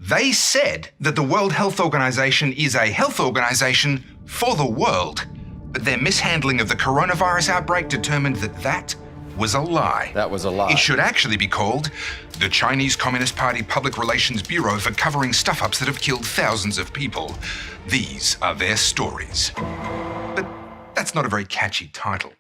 They said that the World Health Organization is a health organization for the world, but their mishandling of the coronavirus outbreak determined that that was a lie. That was a lie. It should actually be called the Chinese Communist Party Public Relations Bureau for covering stuff-ups that have killed thousands of people. These are their stories. But that's not a very catchy title.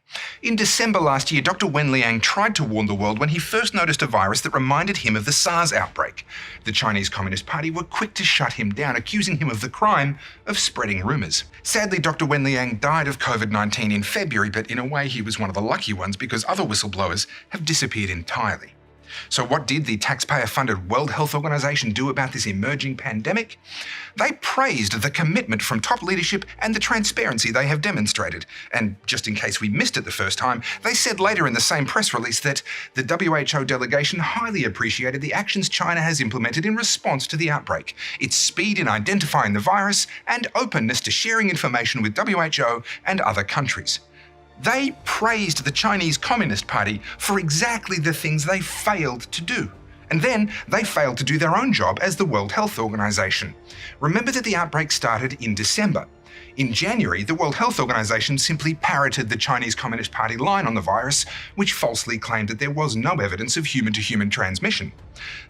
In December last year, Dr. Wen Liang tried to warn the world when he first noticed a virus that reminded him of the SARS outbreak. The Chinese Communist Party were quick to shut him down, accusing him of the crime of spreading rumours. Sadly, Dr. Wen Liang died of COVID-19 in February, but in a way he was one of the lucky ones because other whistleblowers have disappeared entirely. So what did the taxpayer-funded World Health Organization do about this emerging pandemic? They praised the commitment from top leadership and the transparency they have demonstrated. And just in case we missed it the first time, they said later in the same press release that the WHO delegation highly appreciated the actions China has implemented in response to the outbreak, its speed in identifying the virus, and openness to sharing information with WHO and other countries. They praised the Chinese Communist Party for exactly the things they failed to do. And then they failed to do their own job as the World Health Organization. Remember that the outbreak started in December. In January, the World Health Organization simply parroted the Chinese Communist Party line on the virus, which falsely claimed that there was no evidence of human-to-human transmission.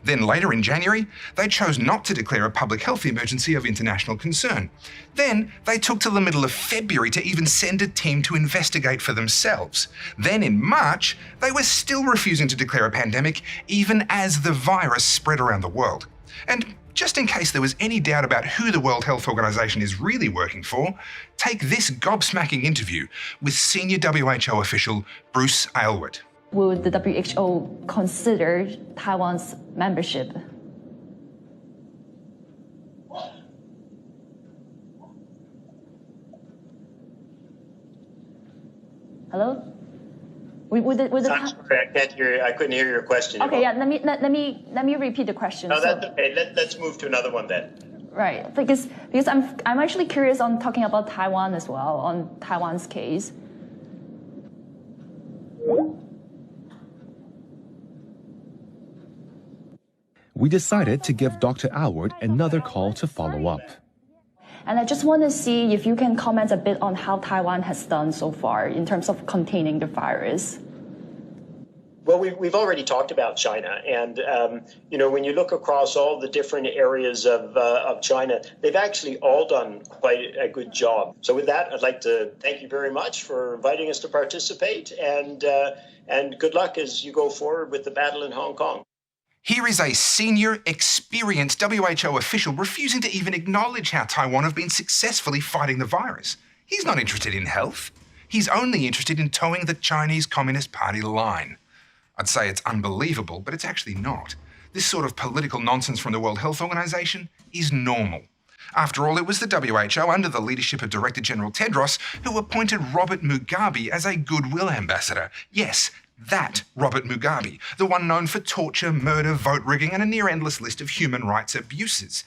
Then later in January, they chose not to declare a public health emergency of international concern. Then they took till the middle of February to even send a team to investigate for themselves. Then in March, they were still refusing to declare a pandemic, even as the virus spread around the world. And just in case there was any doubt about who the World Health Organization is really working for, take this gobsmacking interview with senior WHO official Bruce Aylward. Would the WHO consider Taiwan's membership? Hello? I'm sorry, I can't hear you. I couldn't hear your question. Okay, yeah. Let me repeat the question. No, that's okay. Let's move to another one then. Right, because I'm actually curious on talking about Taiwan as well, on Taiwan's case. We decided to give Dr. Aylward another call to follow up. And I just want to see if you can comment a bit on how Taiwan has done so far in terms of containing the virus. Well, we've already talked about China, and when you look across all the different areas of China, they've actually all done quite a good job. So with that, I'd like to thank you very much for inviting us to participate, and good luck as you go forward with the battle in Hong Kong. Here is a senior, experienced WHO official refusing to even acknowledge how Taiwan have been successfully fighting the virus. He's not interested in health. He's only interested in towing the Chinese Communist Party line. I'd say it's unbelievable, but it's actually not. This sort of political nonsense from the World Health Organization is normal. After all, it was the WHO, under the leadership of Director General Tedros, who appointed Robert Mugabe as a goodwill ambassador. Yes, that Robert Mugabe, the one known for torture, murder, vote rigging, and a near-endless list of human rights abuses.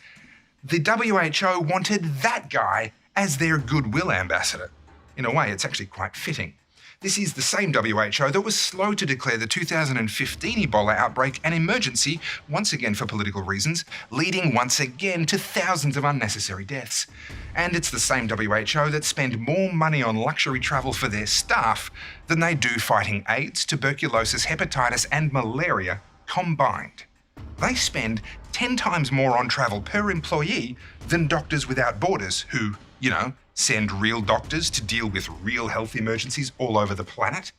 The WHO wanted that guy as their goodwill ambassador. In a way, it's actually quite fitting. This is the same WHO that was slow to declare the 2015 Ebola outbreak an emergency, once again for political reasons, leading once again to thousands of unnecessary deaths. And it's the same WHO that spend more money on luxury travel for their staff than they do fighting AIDS, tuberculosis, hepatitis, and malaria combined. They spend 10 times more on travel per employee than Doctors Without Borders, who, send real doctors to deal with real health emergencies all over the planet.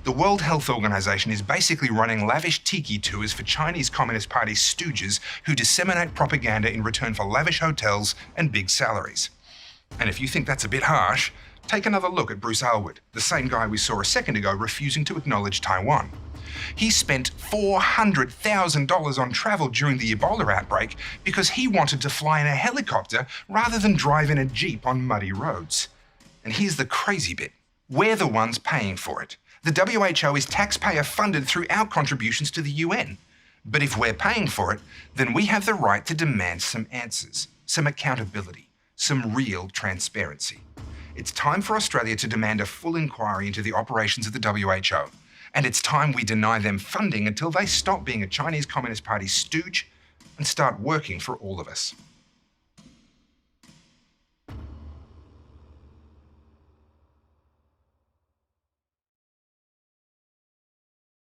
The World Health Organization is basically running lavish tiki tours for Chinese Communist Party stooges who disseminate propaganda in return for lavish hotels and big salaries. And if you think that's a bit harsh, take another look at Bruce Aylward, the same guy we saw a second ago refusing to acknowledge Taiwan. He spent $400,000 on travel during the Ebola outbreak because he wanted to fly in a helicopter rather than drive in a Jeep on muddy roads. And here's the crazy bit. We're the ones paying for it. The WHO is taxpayer-funded through our contributions to the UN. But if we're paying for it, then we have the right to demand some answers, some accountability, some real transparency. It's time for Australia to demand a full inquiry into the operations of the WHO. And it's time we deny them funding until they stop being a Chinese Communist Party stooge, and start working for all of us.